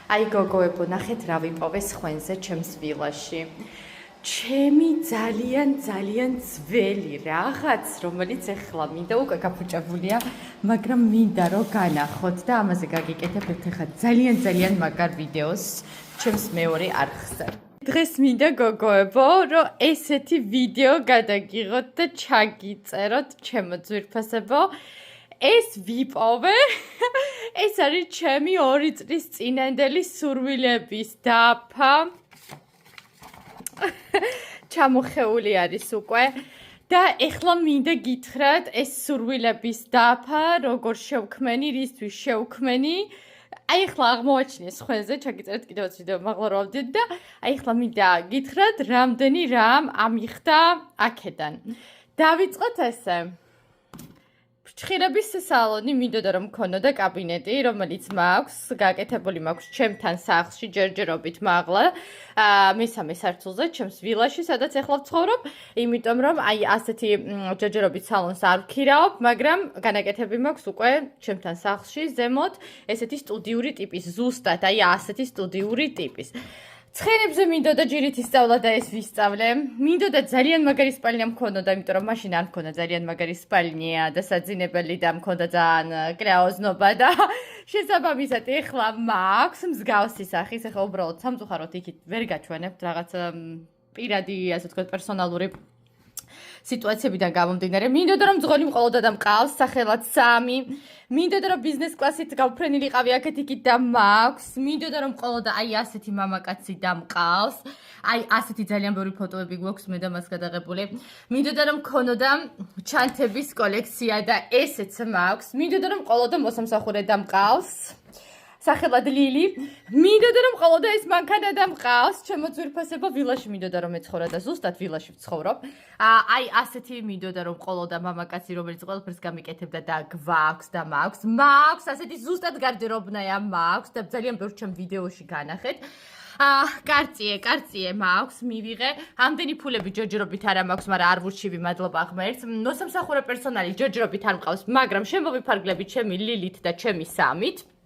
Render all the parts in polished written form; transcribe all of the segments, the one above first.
აი გოგოებო, ნახეთ რა ვიპოვე სხვენზე ჩემს ვილაში. ჩემი ძალიან ძველი რაღაც, რომელიც ახლა მინდა უკვე გაფუჭებულია, მაგრამ მინდა რომ განახოთ და ამაზე გაგიკეთებთ ახლა ძალიან მაგარ ვიდეოს ჩემს მეორე არხზე. დღეს მინდა გოგოებო, რომ ესეთი ვიდეო გადაგიღოთ და ჩაგიწეროთ ჩემო ძვირფასებო. ეს ვიპოვე. ეს არის ჩემი 2 წლის წინანდელი სურვილების დაფა. ჩამოხეული არის უკვე და ეხლა მინდა გითხრათ ეს სურვილების დაფა როგორ შევქმენი, რისთვის შევქმენი. აი ეხლა აღმოაჩინე სხვენზე, ჩაგიწერეთ კიდევაც ვიდეო, მაღლა რომ ავდეთ და აი ეხლა მინდა გითხრათ რამდენი რამ ამიხდა აქედან. დავიწყოთ ესე. ფრჩხილების სალონი მინდოდა რომ მქონოდა კაბინეტი, რომელიც მაქვს, გაკეთებული მაქვს ჩემთან სახლში ჯერჯერობით მაღლა, მესამე სართულზე, ჩემს ვილაში, სადაც ახლა ვცხოვრობ, იმიტომ რომ აი ასეთი ჯერჯერობით სალონს არ ვქირაობ, მაგრამ განაკეთები მაქვს უკვე ჩემთან სახლში, ზემოთ, ესეთი სტუდიური ტიპის, ზუსტად აი ასეთი სტუდიური ტიპის. ცხენებზე მინდოდა ჯირით ისწავლა და ეს ვისწავლე. მინდოდა ძალიან მაგარი სპალნია მქონოდა, იმიტომ რომ მაშინ არ მქონდა ძალიან მაგარი სპალნია და საძინებელი და მქონდა ძალიან კრეოზნობა და შესაბამისად ეხლა მაქვს მსგავსი სახის, ეხლა უბრალოდ სამწუხაროდ იქით ვერ გაჩვენებთ რაღაც პირადი, ასე ვთქვათ, პერსონალური სიტუაციებიდან გამომდინარე. მინდოდა რომ მძღოლი მყოლოდა და მყავს სახელად 3. მინდოდა რომ ბიზნეს კლასით გავფრენილიყავი აქეთ-იქით და მაქვს. მინდოდა რომ მყოლოდა აი ასეთი მამაკაცი და მყავს. აი ასეთი ძალიან ბევრი ფოტოები გვაქვს მე და მას გადაღებული. მინდოდა რომ მქონოდა ჩანთების კოლექცია და ესეც მაქვს. მინდოდა რომ მყოლოდა მოსამსახურე და მყავს. სახელად ლილი. მინდოდა რომ მყოლოდა ეს მანქანა და მყავს. ჩემო ძვირფასებო, ვილაში მინდოდა რომ ეცხოვრა და ზუსტად ვილაში ვცხოვრობ. აი ასეთი მინდოდა რომ მყოლოდა მამაკაცი, რომელიც ყველაფერს გამიკეთებდა და გვაქვს და მაქვს. მაქვს ასეთი ზუსტად გარდერობნაია მაქვს და ძალიან ბევრ ჩემ ვიდეოში განახეთ. კარწიე მაქვს, მივიღე. ამდენი ფულები ჯერჯერობით არა მაქვს, მაგრამ არ ვურჩივი, მადლობა ღმერთს. მოსამსახურე პერსონალი ჯერჯერობით არ მყავს, მაგრამ შემოვიფარგლები ჩემი ლილით და ჩემი 3-ით.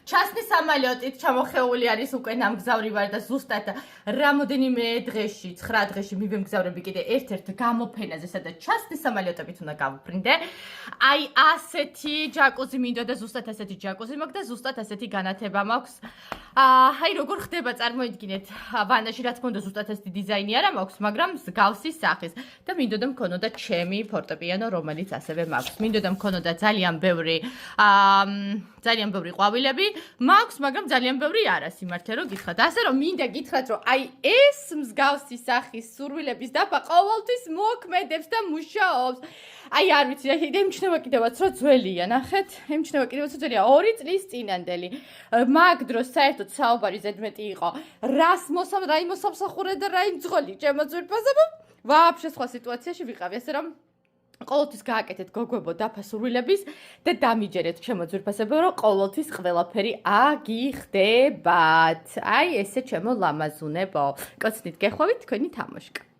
ჩასნი სამალიოტით ჩამოხეული არის უკვე ნამგზავრი ვარ და ზუსტად რამოდენიმე დღეში, 9 დღეში მივემგზავრები კიდე ერთ-ერთ გამოფენაზე, სადაც ჩასნი სამალიოტებით უნდა გავუბრინდე. აი ასეთი ჯაკუზი მინდა და ზუსტად ასეთი ჯაკუზი მაქვს და ზუსტად ასეთი განათება მაქვს. აი როგორ ხდება, წარმოიდგინეთ, ვანაში რა თქმა უნდა ზუსტად ასეთი დიზაინი არა მაქვს, მაგრამ მსგავსი სახის და მინდოდა მქონოდა ჩემი ფორტეპიანო, რომელიც ასევე მაქვს. მინდოდა მქონოდა ძალიან ბევრი ყვავილები მაქვს, მაგრამ ძალიან ბევრი არა, სიმართლე რომ გითხრათ. ასე რომ მინდა გითხრათ, რომ აი ეს მსგავსი სახის სურვილების დაფა ყოველთვის მოქმედებს და მუშაობს. აი არ ვიცი, ემჩნევა კიდევაც რომ ძველია, ნახეთ, ემჩნევა კიდევაც რომ ძველია, 2 წლის წინანდელი. მაგ დროს საერთოდ საუბარი ზედმეტი იყო. რას მოსამსახურე და რა იმძღოლი, ჩემო ძვირფასებო. ვაფშე სხვა სიტუაციაში ვიყავი, ასე რომ ყოველთვის გააკეთეთ გოგოებო დაფა სურვილების და დამიჯერეთ ჩემო ძვირფასებო, რომ ყოველთვის ყველაფერი აგიხდებათ. აი ესე ჩემო ლამაზუნებო. კოცნით გეხვავით თქვენი თამოშკა.